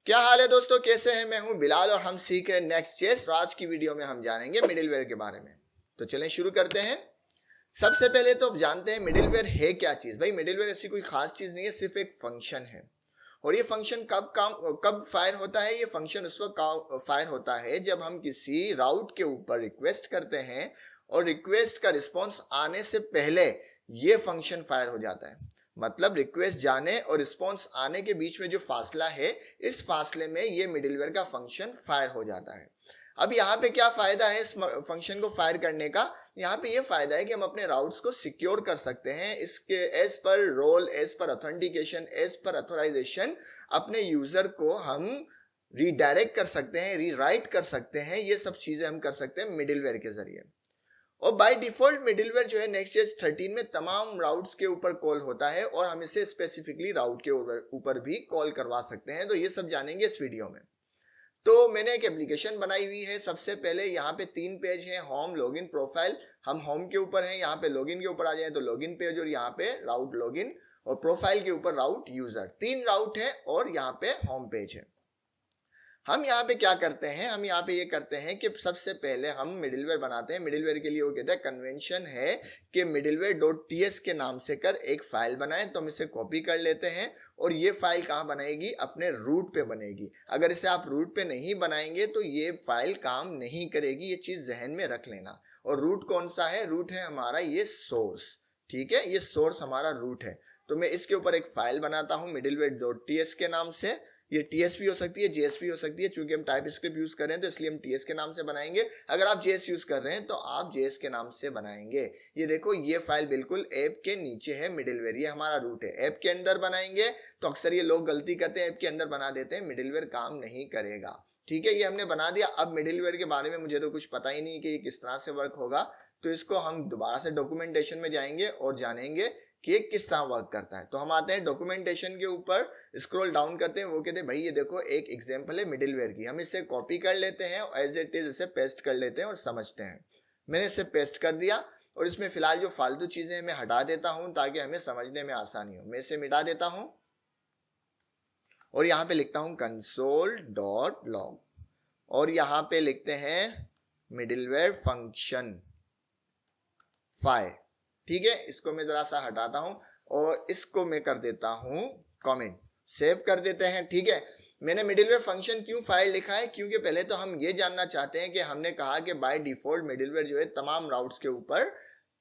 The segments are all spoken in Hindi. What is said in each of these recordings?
क्या हाल है दोस्तों, कैसे हैं? मैं हूं बिलाल और हम सीख रहे हैं नेक्स्ट चेस। आज की वीडियो में हम जानेंगे मिडिलवेयर के बारे में। तो चलें शुरू करते हैं। सबसे पहले तो जानते हैं मिडिलवेयर है क्या चीज। भाई मिडिलवेयर ऐसी कोई खास चीज नहीं है, सिर्फ एक फंक्शन है। और ये फंक्शन कब फायर होता है? ये फंक्शन उस वक्त फायर होता है जब हम किसी राउट के ऊपर रिक्वेस्ट करते हैं और रिक्वेस्ट का रिस्पॉन्स आने से पहले ये फंक्शन फायर हो जाता है। मतलब रिक्वेस्ट जाने और रिस्पॉन्स आने के बीच में जो फासला है, इस फासले में ये मिडिलवेयर का फंक्शन फायर हो जाता है। अब यहाँ पे क्या फायदा है इस फंक्शन को फायर करने का? यहाँ पे ये फायदा है कि हम अपने राउट्स को सिक्योर कर सकते हैं। इसके as per role, as per authentication, as per authorization अपने यूजर को हम रीडायरेक्ट कर सकते हैं, रीराइट कर सकते हैं। ये सब चीजें हम कर सकते हैं मिडिलवेयर के जरिए। और बाय डिफॉल्ट मिडिलवेयर जो है नेक्स्ट.जेएस 13 में तमाम राउट्स के ऊपर कॉल होता है और हम इसे स्पेसिफिकली राउट के ऊपर भी कॉल करवा सकते हैं। तो ये सब जानेंगे इस वीडियो में। तो मैंने एक एप्लीकेशन बनाई हुई है। सबसे पहले यहाँ पे 3 पेज हैं, होम, लॉगिन, प्रोफाइल। हम होम के ऊपर हैं, यहाँ पे लॉगिन के ऊपर आ जाए तो लॉगिन पेज, और यहाँ पे राउट लॉगिन, और प्रोफाइल के ऊपर राउट यूजर। 3 राउट है और यहाँ पे होम पेज है। हम यहाँ पे क्या करते हैं? हम यहाँ पे ये करते हैं कि सबसे पहले हम मिडिलवेयर बनाते हैं। मिडिलवेयर के लिए वो कहते हैं, कन्वेंशन है कि middleware.ts के नाम से कर एक फाइल बनाएं। तो हम इसे कॉपी कर लेते हैं और ये फाइल कहाँ बनेगी? अपने रूट पे बनेगी। अगर इसे आप रूट पे नहीं बनाएंगे तो ये फाइल काम नहीं करेगी। ये चीज जहन में रख लेना। और रूट कौन सा है? रूट है हमारा ये सोर्स। ठीक है, ये सोर्स हमारा रूट है। तो मैं इसके ऊपर एक फाइल बनाता हूँ middleware.ts के नाम से। ये टीएस भी हो सकती है, जेएस भी हो सकती है। चूंकि हम टाइप स्क्रिप्ट यूज कर रहे हैं तो इसलिए हम टीएस के नाम से बनाएंगे। अगर आप जेएस यूज कर रहे हैं तो आप जेएस के नाम से बनाएंगे। ये देखो, ये फाइल बिल्कुल ऐप के नीचे है मिडिलवेयर। ये हमारा रूट है। ऐप के अंदर बनाएंगे तो अक्सर ये लोग गलती करते हैं, ऐप के अंदर बना देते हैं, मिडिलवेयर काम नहीं करेगा। ठीक है, ये हमने बना दिया। अब मिडिलवेयर के बारे में मुझे तो कुछ पता ही नहीं कि ये किस तरह से वर्क होगा। तो इसको हम दोबारा से डॉक्यूमेंटेशन में जाएंगे और जानेंगे कि ये किस तरह वर्क करता है। तो हम आते हैं डॉक्यूमेंटेशन के ऊपर, स्क्रॉल डाउन करते हैं। वो कहते हैं भाई ये देखो एक एग्जांपल है मिडिलवेयर की। हम इसे कॉपी कर लेते हैं और एज इट इज इसे पेस्ट कर लेते हैं और समझते हैं। मैंने इसे पेस्ट कर दिया और इसमें फिलहाल जो फालतू चीजें हैं मैं हटा देता हूं ताकि हमें समझने में आसानी हो। मैं इसे मिटा देता हूं और यहाँ पे लिखता हूं console.log और यहाँ पे लिखते हैं मिडिलवेयर फंक्शन फाइल। ठीक है, इसको मैं जरा सा हटाता हूं और इसको मैं कर देता हूं कमेंट। सेव कर देते हैं। ठीक है, मैंने मिडिलवेयर फंक्शन क्यों फाइल लिखा है? क्योंकि पहले तो हम ये जानना चाहते हैं कि हमने कहा कि बाय डिफॉल्ट मिडिलवेयर जो है तमाम राउट्स के ऊपर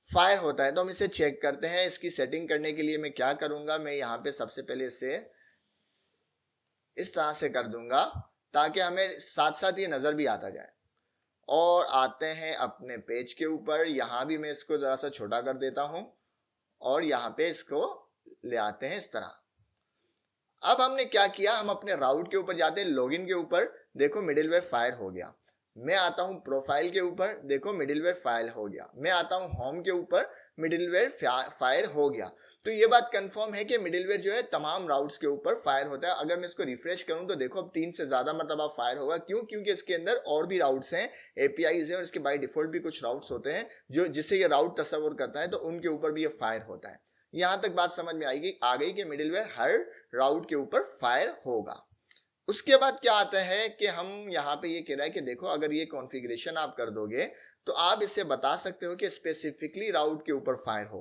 फायर होता है। तो हम इसे चेक करते हैं। इसकी सेटिंग करने के लिए मैं क्या करूंगा, मैं यहाँ पे सबसे पहले इसे इस तरह से कर दूंगा ताकि हमें साथ साथ ये नजर भी आता जाए। और आते हैं अपने पेज के ऊपर। यहां भी मैं इसको जरा सा छोटा कर देता हूं और यहाँ पे इसको ले आते हैं इस तरह। अब हमने क्या किया, हम अपने राउट के ऊपर जाते हैं, लॉगिन के ऊपर, देखो मिडिलवेयर फायर हो गया। मैं आता हूं प्रोफाइल के ऊपर, देखो मिडिलवेयर फायर हो गया। मैं आता हूं होम के ऊपर, मिडिलवेयर फायर हो गया। तो ये बात कंफर्म है कि मिडिलवेयर जो है तमाम राउट्स के ऊपर फायर होता है। अगर मैं इसको रिफ्रेश करूं तो देखो अब 3 से ज्यादा मरतबा फायर होगा। क्यों? क्योंकि इसके अंदर और भी राउट्स हैं, एपीआईज हैं और इसके बाय डिफॉल्ट भी कुछ राउट्स होते हैं जो जिससे ये राउट तस्वर करता है, तो उनके ऊपर भी ये फायर होता है। यहां तक बात समझ में आ गई कि मिडिलवेयर हर राउट के ऊपर फायर होगा। उसके बाद क्या आता है कि हम यहाँ पे ये कह रहा है कि देखो अगर ये कॉन्फ़िगरेशन आप कर दोगे तो आप इसे बता सकते हो कि स्पेसिफिकली राउट के ऊपर फायर हो।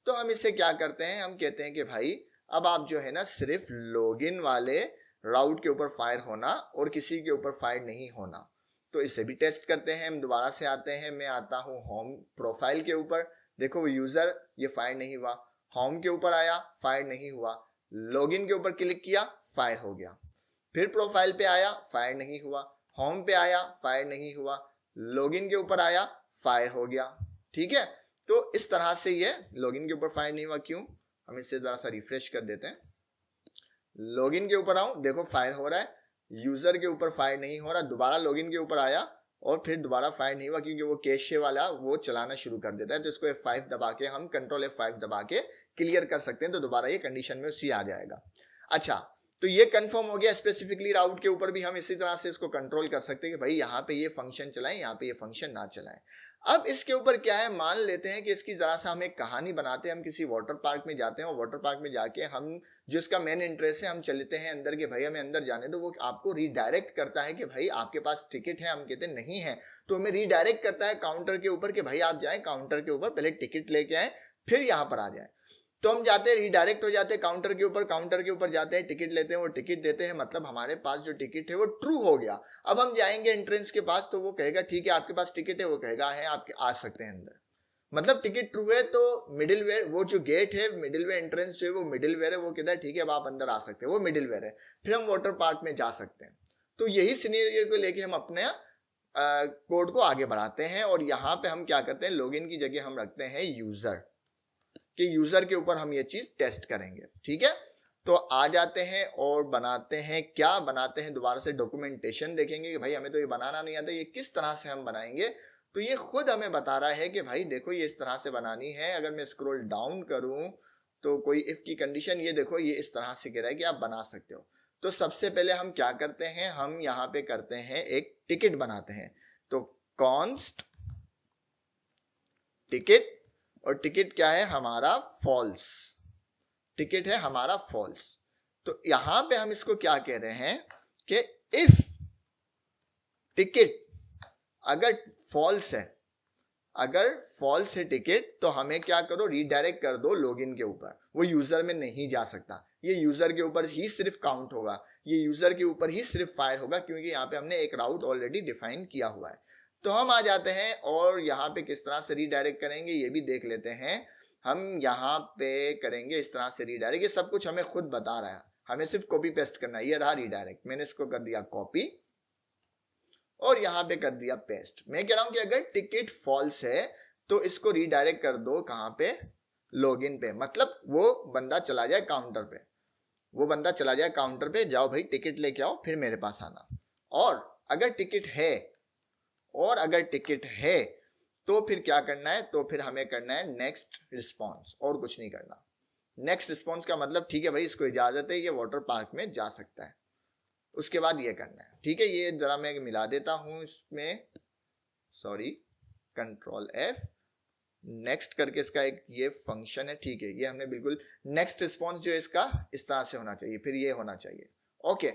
तो हम इसे क्या करते हैं, हम कहते हैं कि भाई अब आप जो है ना सिर्फ लॉगिन वाले राउट के ऊपर फायर होना और किसी के ऊपर फायर नहीं होना। तो इसे भी टेस्ट करते हैं। हम दोबारा से आते हैं, मैं आता हूँ होम प्रोफाइल के ऊपर, देखो वो यूजर, ये फायर नहीं हुआ। होम के ऊपर आया, फायर नहीं हुआ। लॉगिन के ऊपर क्लिक किया, फायर हो गया। फिर प्रोफाइल पे आया, फायर नहीं हुआ। होम पे आया, फायर नहीं हुआ। लॉगिन के ऊपर आया, फायर हो गया। ठीक है, तो इस तरह से ये लॉगिन के ऊपर फायर नहीं हुआ। क्यों? हम इससे जरा सा रिफ्रेश कर देते हैं। लॉगिन के ऊपर आऊं, देखो फायर हो रहा है। यूजर के ऊपर फायर नहीं हो रहा। दोबारा लॉगिन के ऊपर आया और फिर दोबारा फायर नहीं हुआ क्योंकि वो कैशे वाला वो चलाना शुरू कर देता है। तो इसको F5 दबा के हम कंट्रोल F5 दबा के क्लियर कर सकते हैं, तो दोबारा ये कंडीशन में उसी आ जाएगा। अच्छा, तो ये कंफर्म हो गया। स्पेसिफिकली राउट के ऊपर भी हम इसी तरह से इसको कंट्रोल कर सकते हैं कि भाई यहाँ पे ये फंक्शन चलाएं, यहाँ पे ये फंक्शन ना चलाएं। अब इसके ऊपर क्या है, मान लेते हैं कि इसकी जरा सा हम एक कहानी बनाते हैं। हम किसी वाटर पार्क में जाते हैं और वाटर पार्क में जाके हम जो इसका मेन इंटरेस्ट है हम चलते हैं अंदर के भाई हमें अंदर जाने दो। वो आपको रीडायरेक्ट करता है कि भाई आपके पास टिकट है, हम कहते हैं नहीं है, तो हमें रीडायरेक्ट करता है काउंटर के ऊपर कि भाई आप जाएं काउंटर के ऊपर, पहले टिकट लेके आए फिर यहाँ पर आ जाए। तो हम जाते हैं, रीडायरेक्ट हो जाते हैं काउंटर के ऊपर, काउंटर के ऊपर जाते हैं, टिकट लेते हैं, वो टिकट देते हैं, मतलब हमारे पास जो टिकट है वो ट्रू हो गया। अब हम जाएंगे एंट्रेंस के पास तो वो कहेगा ठीक है आपके पास टिकट है, वो कहेगा है आप आ सकते हैं अंदर, मतलब टिकट ट्रू है। तो मिडिलवेयर वो जो गेट है, मिडिलवेयर एंट्रेंस जो है वो मिडिलवेयर है, वो कहता है ठीक है अब आप अंदर आ सकते हैं, वो मिडिलवेयर है, फिर हम वाटर पार्क में जा सकते हैं। तो यही सिनेरियो को लेके हम अपने कोड को आगे बढ़ाते हैं और यहाँ पे हम क्या करते हैं, लॉगिन की जगह हम रखते हैं यूजर, कि यूजर के ऊपर हम ये चीज टेस्ट करेंगे। ठीक है, तो आ जाते हैं और बनाते हैं, क्या बनाते हैं, दोबारा से डॉक्यूमेंटेशन देखेंगे कि भाई हमें तो ये बनाना नहीं आता, ये किस तरह से हम बनाएंगे। तो ये खुद हमें बता रहा है कि भाई देखो ये इस तरह से बनानी है। अगर मैं स्क्रॉल डाउन करूं तो कोई इफ की कंडीशन, ये देखो ये इस तरह से कह रहा है कि आप बना सकते हो। तो सबसे पहले हम क्या करते हैं, हम यहाँ पे करते हैं एक टिकट बनाते हैं। तो कॉन्स्ट टिकट, और टिकट क्या है हमारा फॉल्स, टिकट है हमारा फॉल्स। तो यहां पे हम इसको क्या कह रहे हैं कि इफ टिकट अगर फॉल्स है, अगर फॉल्स है टिकट, तो हमें क्या करो, रीडायरेक्ट कर दो लॉगिन के ऊपर। वो यूजर में नहीं जा सकता, ये यूजर के ऊपर ही सिर्फ काउंट होगा, ये यूजर के ऊपर ही सिर्फ फायर होगा, क्योंकि यहाँ पे हमने एक राउट ऑलरेडी डिफाइन किया हुआ है। तो हम आ जाते हैं और यहाँ पे किस तरह से रीडायरेक्ट करेंगे ये भी देख लेते हैं। हम यहाँ पे करेंगे इस तरह से रीडायरेक्ट, ये सब कुछ हमें खुद बता रहा है, हमें सिर्फ कॉपी पेस्ट करना है। ये रहा रीडायरेक्ट, मैंने इसको कर दिया कॉपी और यहाँ पे कर दिया पेस्ट। मैं कह रहा हूं कि अगर टिकट फॉल्स है तो इसको रीडायरेक्ट कर दो कहाँ पे, लॉगिन पे, मतलब वो बंदा चला जाए काउंटर पे, वो बंदा चला जाए काउंटर पे, जाओ भाई टिकट लेके आओ फिर मेरे पास आना। और अगर टिकट है, और अगर टिकट है तो फिर क्या करना है, तो फिर हमें करना है नेक्स्ट रिस्पॉन्स, और कुछ नहीं करना। नेक्स्ट रिस्पॉन्स का मतलब ठीक है भाई इसको इजाजत है, ये वाटर पार्क में जा सकता है, उसके बाद ये करना है। ठीक है, ये जरा मैं मिला देता हूं इसमें, सॉरी, कंट्रोल F, नेक्स्ट करके इसका एक ये फंक्शन है। ठीक है, ये हमने बिल्कुल नेक्स्ट रिस्पॉन्स जो है इसका इस तरह से होना चाहिए, फिर ये होना चाहिए। ओके,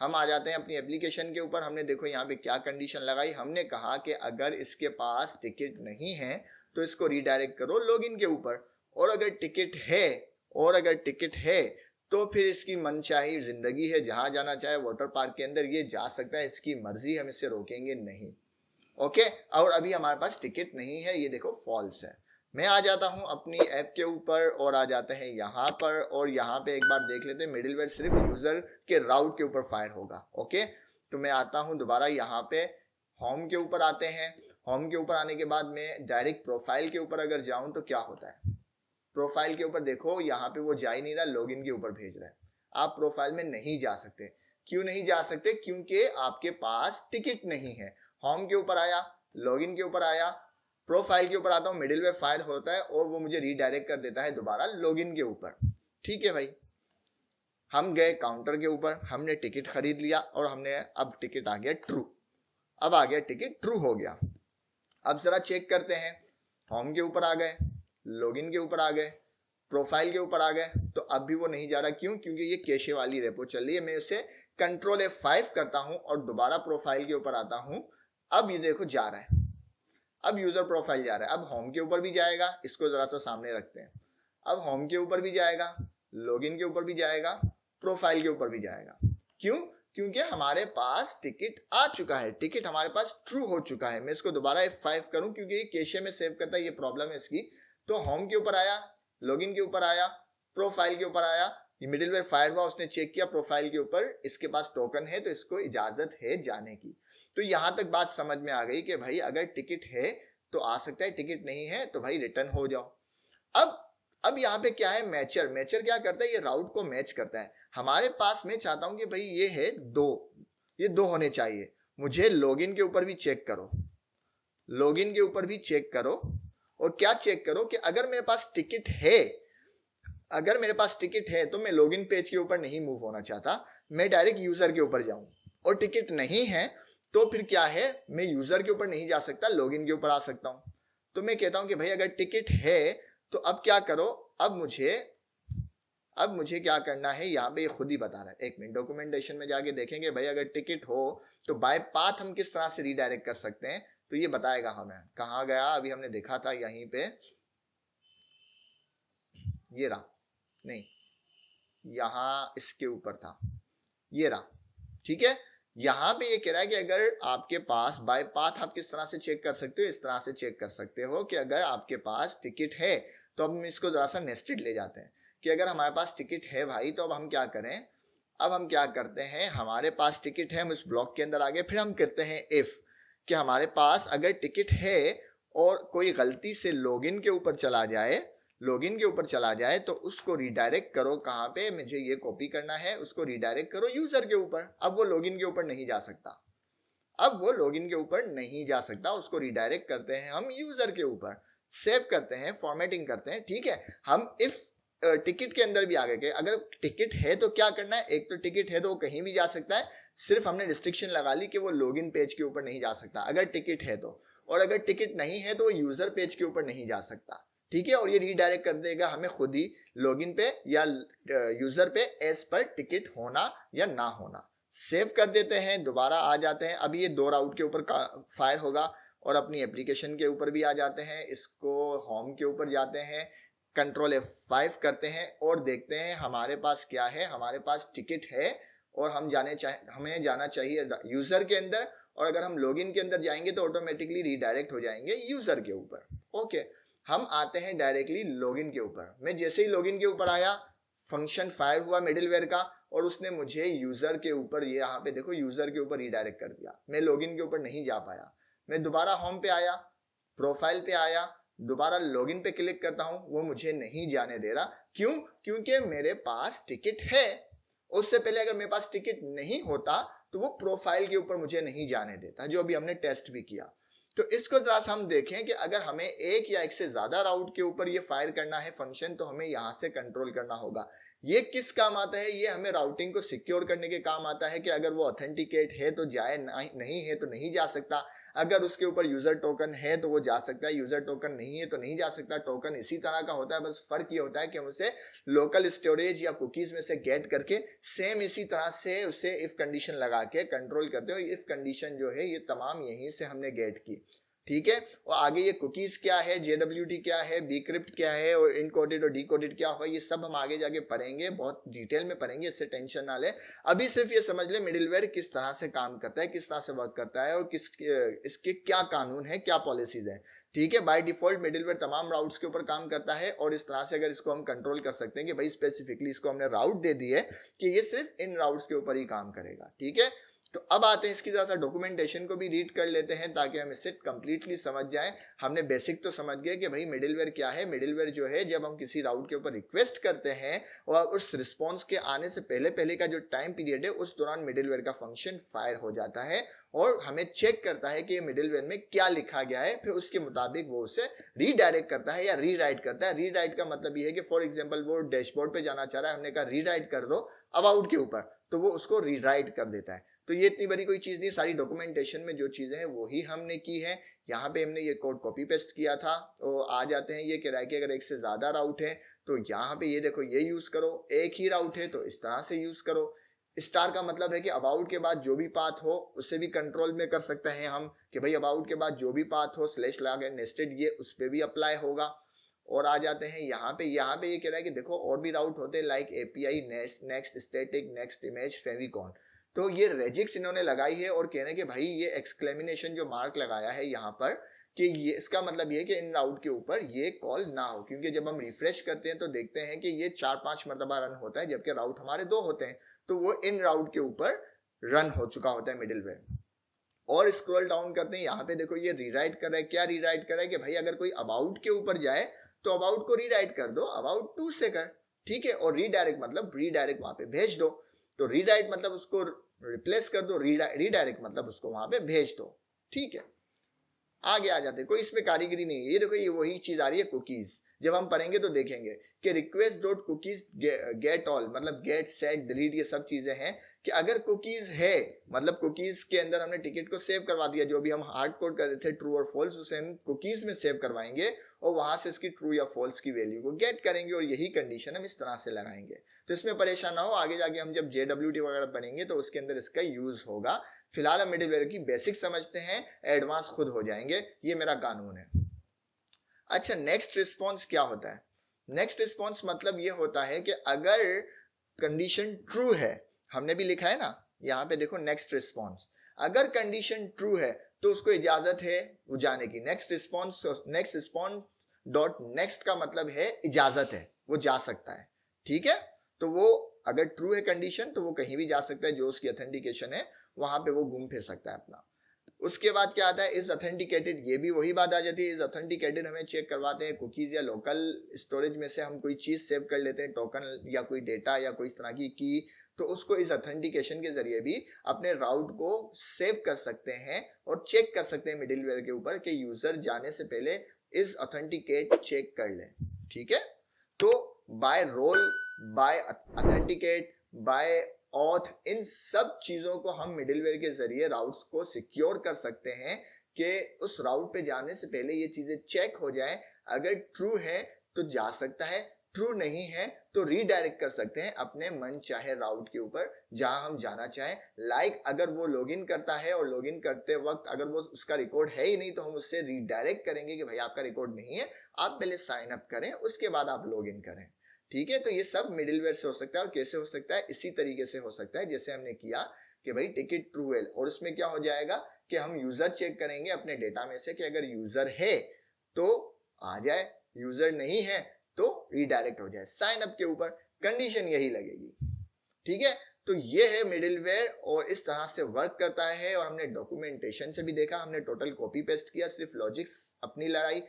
हम आ जाते हैं अपनी एप्लीकेशन के ऊपर। हमने देखो यहाँ पे क्या कंडीशन लगाई, हमने कहा कि अगर इसके पास टिकट नहीं है तो इसको रीडायरेक्ट करो लॉगिन के ऊपर, और अगर टिकट है, और अगर टिकट है तो फिर इसकी मनचाही जिंदगी है, जहां जाना चाहे वाटर पार्क के अंदर ये जा सकता है, इसकी मर्जी, हम इसे रोकेंगे नहीं। ओके, और अभी हमारे पास टिकट नहीं है, ये देखो फॉल्स है। मैं आ जाता हूं अपनी ऐप के ऊपर और आ जाते हैं यहाँ पर, और यहाँ पे एक बार देख लेते हैं मिडिलवेयर सिर्फ यूजर के राउट के ऊपर फायर होगा। ओके, तो मैं आता हूं दोबारा यहाँ पे होम के ऊपर आते हैं। होम के ऊपर आने के बाद मैं डायरेक्ट प्रोफाइल के ऊपर अगर जाऊं तो क्या होता है, प्रोफाइल के ऊपर देखो यहाँ पे वो जा ही नहीं रहा, लॉगिन के ऊपर भेज रहा है। आप प्रोफाइल में नहीं जा सकते, क्यों नहीं जा सकते, क्योंकि आपके पास टिकट नहीं है। होम के ऊपर आया, लॉगिन के ऊपर आया, प्रोफाइल के ऊपर आता हूं, मिडिलवेयर फायर होता है और वो मुझे रीडायरेक्ट कर देता है दोबारा लॉगिन के ऊपर। ठीक है भाई, हम गए काउंटर के ऊपर, हमने टिकट खरीद लिया और हमने, अब टिकट आ गया ट्रू, अब आ गया टिकट ट्रू हो गया। अब जरा चेक करते हैं, होम के ऊपर आ गए, लॉगिन के ऊपर आ गए, प्रोफाइल के ऊपर आ गए, तो अब भी वो नहीं जा रहा। क्यों, क्योंकि ये कैशे वाली रेपो चल रही है। मैं उसे कंट्रोल F5 करता हूं और दोबारा प्रोफाइल के ऊपर आता हूं, अब ये देखो जा रहा है, अब यूजर प्रोफाइल जा रहा है। अब होम के ऊपर भी जाएगा, इसको जरा सा सामने रखते हैं, अब होम के ऊपर भी जाएगा, लॉगिन के ऊपर भी जाएगा, प्रोफाइल के ऊपर भी जाएगा। क्यों, क्योंकि हमारे पास टिकट आ चुका है, टिकट हमारे पास ट्रू हो चुका है। मैं इसको दोबारा F5 करूं क्योंकि ये कैशे में सेव करता है, ये प्रॉब्लम है इसकी। तो होम के ऊपर आया, लॉगिन के ऊपर आया, प्रोफाइल के ऊपर आया, ये मिडिलवेयर फायर हुआ, उसने चेक किया प्रोफाइल के ऊपर इसके पास टोकन है तो इसको इजाजत है जाने की। तो यहां तक बात समझ में आ गई कि भाई अगर टिकट है तो आ सकता है, टिकट नहीं है तो भाई रिटर्न हो जाओ। अब यहाँ पे क्या है, मैचर, मैचर क्या करता है, ये राउट को मैच करता है। हमारे पास मैं चाहता हूं कि भाई ये है 2, ये 2 होने चाहिए। मुझे लॉगिन के ऊपर भी चेक करो, लॉगिन के ऊपर भी चेक करो, और क्या चेक करो कि अगर मेरे पास टिकट है, अगर मेरे पास टिकट है तो मैं लॉगिन पेज के ऊपर नहीं मूव होना चाहता, मैं डायरेक्ट यूजर के ऊपर जाऊं। और टिकट नहीं है तो फिर क्या है, मैं यूजर के ऊपर नहीं जा सकता, लॉगिन के ऊपर आ सकता हूं। तो मैं कहता हूं कि भाई अगर टिकट है तो अब क्या करो, अब मुझे क्या करना है, यहाँ पे खुद ही बता रहा है। एक मिनट, डॉक्यूमेंटेशन में जाके देखेंगे भाई अगर टिकट हो तो बाय पाथ हम किस तरह से रीडायरेक्ट कर सकते हैं, तो ये बताएगा हमें। कहाँ गया, अभी हमने देखा था यहीं पे, ये रहा, नहीं यहां इसके ऊपर था, ये रहा, ठीक है। यहां पे ये कह रहा है कि अगर आपके पास बाय पाथ आप किस तरह से चेक कर सकते हो, इस तरह से चेक कर सकते हो कि अगर आपके पास टिकट है तो अब हम इसको जरा सा नेस्टेड ले जाते हैं कि अगर हमारे पास टिकट है भाई तो अब हम क्या करें, अब हम क्या करते हैं, हमारे पास टिकट है, हम इस ब्लॉक के अंदर आ गए, फिर हम कहते हैं इफ कि हमारे पास अगर टिकट है और कोई गलती से लॉगिन के ऊपर चला जाए तो उसको रिडायरेक्ट करो, कहाँ पे, मुझे ये कॉपी करना है, उसको रिडायरेक्ट करो यूजर के ऊपर। अब वो लॉगिन के ऊपर नहीं जा सकता, उसको रिडायरेक्ट करते हैं हम यूजर के ऊपर, सेव करते हैं, फॉर्मेटिंग करते हैं, ठीक है। हम इफ टिकट के अंदर भी आ गए, अगर टिकट है तो क्या करना है, एक तो टिकट है तो वो कहीं भी जा सकता है, सिर्फ हमने रिस्ट्रिक्शन लगा ली कि वो लॉगिन पेज के ऊपर नहीं जा सकता अगर टिकट है तो, और अगर टिकट नहीं है तो वो यूजर पेज के ऊपर नहीं जा सकता, ठीक है। और ये रीडायरेक्ट कर देगा हमें खुद ही लॉगिन पे या यूजर पे एज पर टिकट होना या ना होना। सेव कर देते हैं, दोबारा आ जाते हैं, अब ये 2 राउट के ऊपर फायर होगा और अपनी एप्लीकेशन के ऊपर भी आ जाते हैं, इसको होम के ऊपर जाते हैं, कंट्रोल F5 करते हैं और देखते हैं हमारे पास क्या है, हमारे पास टिकट है और हमें जाना चाहिए यूजर के अंदर, और अगर हम लॉगिन के अंदर जाएंगे तो ऑटोमेटिकली रीडायरेक्ट हो जाएंगे यूजर के ऊपर। ओके, हम आते हैं डायरेक्टली लॉगिन के ऊपर। मैं जैसे ही लॉगिन के ऊपर आया, फंक्शन फायर हुआ मिडिलवेयर का और उसने मुझे यूजर के ऊपर, ये यहाँ पे देखो यूजर के ऊपर रीडायरेक्ट कर दिया, मैं लॉगिन के ऊपर नहीं जा पाया। मैं दोबारा होम पे आया, प्रोफाइल पे आया, दोबारा लॉगिन पे क्लिक करता हूं, वो मुझे नहीं जाने दे रहा। क्यों? क्योंकि मेरे पास टिकट है। उससे पहले अगर मेरे पास टिकट नहीं होता तो वो प्रोफाइल के ऊपर मुझे नहीं जाने देता, जो अभी हमने टेस्ट भी किया। तो इसको जरा सा हम देखें कि अगर हमें एक या एक से ज्यादा राउट के ऊपर ये फायर करना है फंक्शन, तो हमें यहां से कंट्रोल करना होगा। ये किस काम आता है, ये हमें राउटिंग को सिक्योर करने के काम आता है कि अगर वो ऑथेंटिकेट है तो जाए, नहीं है तो नहीं जा सकता। अगर उसके ऊपर यूजर टोकन है तो वो जा सकता है, यूजर टोकन नहीं है तो नहीं जा सकता। टोकन इसी तरह का होता है, बस फर्क ये होता है कि हम उसे लोकल स्टोरेज या कुकीज में से गेट करके सेम इसी तरह से उसे इफ कंडीशन लगा के कंट्रोल करते हो। इफ कंडीशन जो है ये तमाम यहीं से हमने गेट की, ठीक है। और आगे ये कुकीज क्या है, JWT क्या है, बीक्रिप्ट क्या है, और इनकोडेड और डिकोडेड क्या हुआ, ये सब हम आगे जाके पढ़ेंगे, बहुत डिटेल में पढ़ेंगे, इससे टेंशन ना ले। अभी सिर्फ ये समझ ले मिडिलवेयर किस तरह से काम करता है, किस तरह से वर्क करता है और इसके क्या कानून है, क्या पॉलिसीज है, ठीक है। बाय डिफॉल्ट मिडिलवेयर तमाम राउट्स के ऊपर काम करता है और इस तरह से अगर इसको हम कंट्रोल कर सकते हैं कि भाई स्पेसिफिकली इसको हमने राउट दे दी है कि ये सिर्फ इन राउट्स के ऊपर ही काम करेगा, ठीक है। तो अब आते हैं इसकी ज़्यादा डॉक्यूमेंटेशन को भी रीड कर लेते हैं ताकि हम इससे कंप्लीटली समझ जाएं। हमने बेसिक तो समझ गए कि भाई मिडिलवेयर क्या है। मिडिलवेयर जो है, जब हम किसी राउट के ऊपर रिक्वेस्ट करते हैं और उस रिस्पॉन्स के आने से पहले का जो टाइम पीरियड है उस दौरान मिडिलवेयर का फंक्शन फायर हो जाता है और हमें चेक करता है कि मिडिलवेयर में क्या लिखा गया है, फिर उसके मुताबिक वो उसे रीडायरेक्ट करता है या रीराइट करता है। रीराइट का मतलब ये है कि फॉर एग्जांपल वो डैशबोर्ड पे जाना चाह रहा है, हमने कहा रीराइट कर दो अबाउट के ऊपर, तो वो उसको रीराइट कर देता है। तो ये इतनी बड़ी कोई चीज नहीं, सारी डॉक्यूमेंटेशन में जो चीजें हैं वो ही हमने की है। यहाँ पे हमने ये कोड कॉपी पेस्ट किया था। तो आ जाते हैं, ये कह रहा है कि अगर एक से ज्यादा राउट है तो यहाँ पे ये देखो ये यूज करो, एक ही राउट है तो इस तरह से यूज करो। स्टार का मतलब है कि अबाउट के बाद जो भी पाथ हो उसे भी कंट्रोल में कर सकते हैं हम कि भाई अबाउट के बाद जो भी पाथ हो स्लैश लगा नेस्टेड, ये उस पर भी अप्लाई होगा। और आ जाते हैं यहाँ पे ये कह रहा है कि देखो और भी राउट होते हैं like API, next static, next image, favicon. तो ये रेजिक्स इन्होंने लगाई है और कहने के भाई ये एक्सक्लेमिनेशन जो मार्क लगाया है यहाँ पर कि ये इसका मतलब ये है कि इन राउट के ऊपर ये कॉल ना हो, क्योंकि जब हम रिफ्रेश करते हैं तो देखते हैं कि ये 4-5 मरतबा रन होता है जबकि राउट हमारे 2 होते हैं, तो वो इन राउट के ऊपर रन हो चुका होता है मिडिलवेयर। और स्क्रॉल डाउन करते हैं, यहाँ पे देखो ये रीराइट कर रहा है। क्या रीराइट कर रहा है कि भाई अगर कोई अबाउट के ऊपर जाए तो अबाउट को रीराइट कर दो अबाउट टू से कर, ठीक है। और रीडायरेक्ट मतलब रीडायरेक्ट वहां पे भेज दो। तो रीडायरेक्ट मतलब उसको रिप्लेस कर दो, रीडायरेक्ट मतलब उसको वहां पे भेज दो, ठीक है। आगे आ जाते, कोई इसमें कारीगरी नहीं है। ये देखो ये वही चीज आ रही है कुकीज। जब हम पढ़ेंगे तो देखेंगे कि request dot cookies get all मतलब गेट सेट डिलीट ये सब चीजें हैं कि अगर कुकीज है मतलब कुकीज के अंदर हमने टिकट को सेव करवा दिया, जो भी हम हार्ड कोड कर रहे थे ट्रू और फॉल्स उसे हम कुकीज में सेव करवाएंगे और वहां से इसकी ट्रू या फॉल्स की वैल्यू को गेट करेंगे और यही कंडीशन हम इस तरह से लगाएंगे। तो इसमें परेशान ना हो, आगे जाके हम जब JWT वगैरह पढ़ेंगे तो उसके अंदर इसका यूज होगा। फिलहाल हम मिडिलवेयर की बेसिक समझते हैं, एडवांस खुद हो जाएंगे, ये मेरा कानून है। अच्छा, नेक्स्ट रिस्पॉन्स क्या होता है? नेक्स्ट रिस्पॉन्स मतलब ये होता है कि अगर कंडीशन ट्रू है, हमने भी लिखा है ना यहाँ पे देखो नेक्स्ट रिस्पॉन्स, अगर कंडीशन ट्रू है तो उसको इजाजत है वो जाने की। नेक्स्ट रिस्पॉन्स डॉट नेक्स्ट का मतलब है इजाजत है, वो जा सकता है, ठीक है। तो वो अगर ट्रू है कंडीशन तो वो कहीं भी जा सकता है, जो उसकी ऑथेंटिकेशन है वहां पे वो घूम फिर सकता है अपना। उसके बाद क्या आता है? इज ऑथेंटिकेटेड, ये भी वही बात आ जाती है। इज ऑथेंटिकेटेड हमें चेक करवाते हैं कुकीज या लोकल स्टोरेज में से हम कोई चीज सेव कर लेते हैं, टोकन या कोई डेटा या कोई इस तरह की, तो उसको इस ऑथेंटिकेशन के जरिए भी अपने राउट को सेव कर सकते हैं और चेक कर सकते हैं मिडिलवेयर के ऊपर कि यूजर जाने से पहले इज ऑथेंटिकेट चेक कर ले, ठीक है। तो by role, by authenticate, by auth, इन सब चीजों को हम मिडिलवेयर के जरिए राउट्स को सिक्योर कर सकते हैं कि उस राउट पे जाने से पहले ये चीजें चेक हो जाए। अगर ट्रू है तो जा सकता है, ट्रू नहीं है तो रीडायरेक्ट कर सकते हैं अपने मन चाहे राउट के ऊपर जहां हम जाना चाहें। लाइक अगर वो लॉगिन करता है और लॉगिन करते वक्त अगर वो उसका रिकॉर्ड है ही नहीं तो हम उससे रीडायरेक्ट करेंगे कि भाई आपका रिकॉर्ड नहीं है, आप पहले साइन अप करें उसके बाद आप लॉगिन करें, ठीक है। तो ये सब मिडिलवेयर से हो सकता है। और कैसे हो सकता है? इसी तरीके से हो सकता है जैसे हमने किया कि भाई टिकट ट्रू है, और उसमें क्या हो जाएगा कि हम यूजर चेक करेंगे अपने डेटा में से कि अगर यूजर है तो आ जाए, यूजर नहीं है तो रीडायरेक्ट हो जाए साइन अप के ऊपर, कंडीशन यही लगेगी, ठीक है। तो ये है मिडिलवेयर और इस तरह से वर्क करता है। और हमने डॉक्यूमेंटेशन से भी देखा, हमने टोटल कॉपी पेस्ट किया, सिर्फ लॉजिक्स अपनी लड़ाई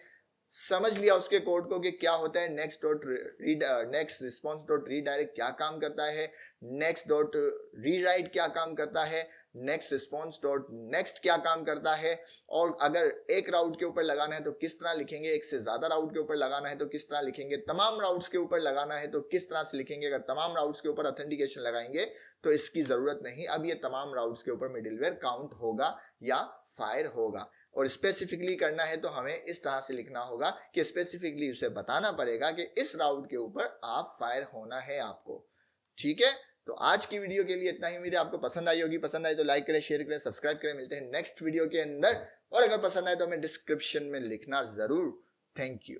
समझ लिया उसके कोड को कि क्या होता है। नेक्स्ट रिस्पॉन्स डॉट रीडायरेक्ट क्या काम करता है, नेक्स्ट डॉट रीराइट क्या काम करता है, नेक्स्ट रिस्पॉन्स डॉट नेक्स्ट क्या काम करता है, और अगर एक राउट के ऊपर लगाना है तो किस तरह लिखेंगे, एक से ज्यादा राउट के ऊपर लगाना है तो किस तरह लिखेंगे, तमाम राउट्स के ऊपर लगाना है तो किस तरह से लिखेंगे। अगर तमाम राउट्स के ऊपर ऑथेंटिकेशन लगाएंगे तो इसकी जरूरत नहीं, अब ये तमाम राउट्स के ऊपर मिडिलवेयर काउंट होगा या फायर होगा। और स्पेसिफिकली करना है तो हमें इस तरह से लिखना होगा कि स्पेसिफिकली उसे बताना पड़ेगा कि इस राउट के ऊपर आप फायर होना है आपको, ठीक है। तो आज की वीडियो के लिए इतना ही। उम्मीद है आपको पसंद आई होगी, पसंद आई तो लाइक करें, शेयर करें, सब्सक्राइब करें। मिलते हैं नेक्स्ट वीडियो के अंदर, और अगर पसंद आए तो हमें डिस्क्रिप्शन में लिखना जरूर। Thank you.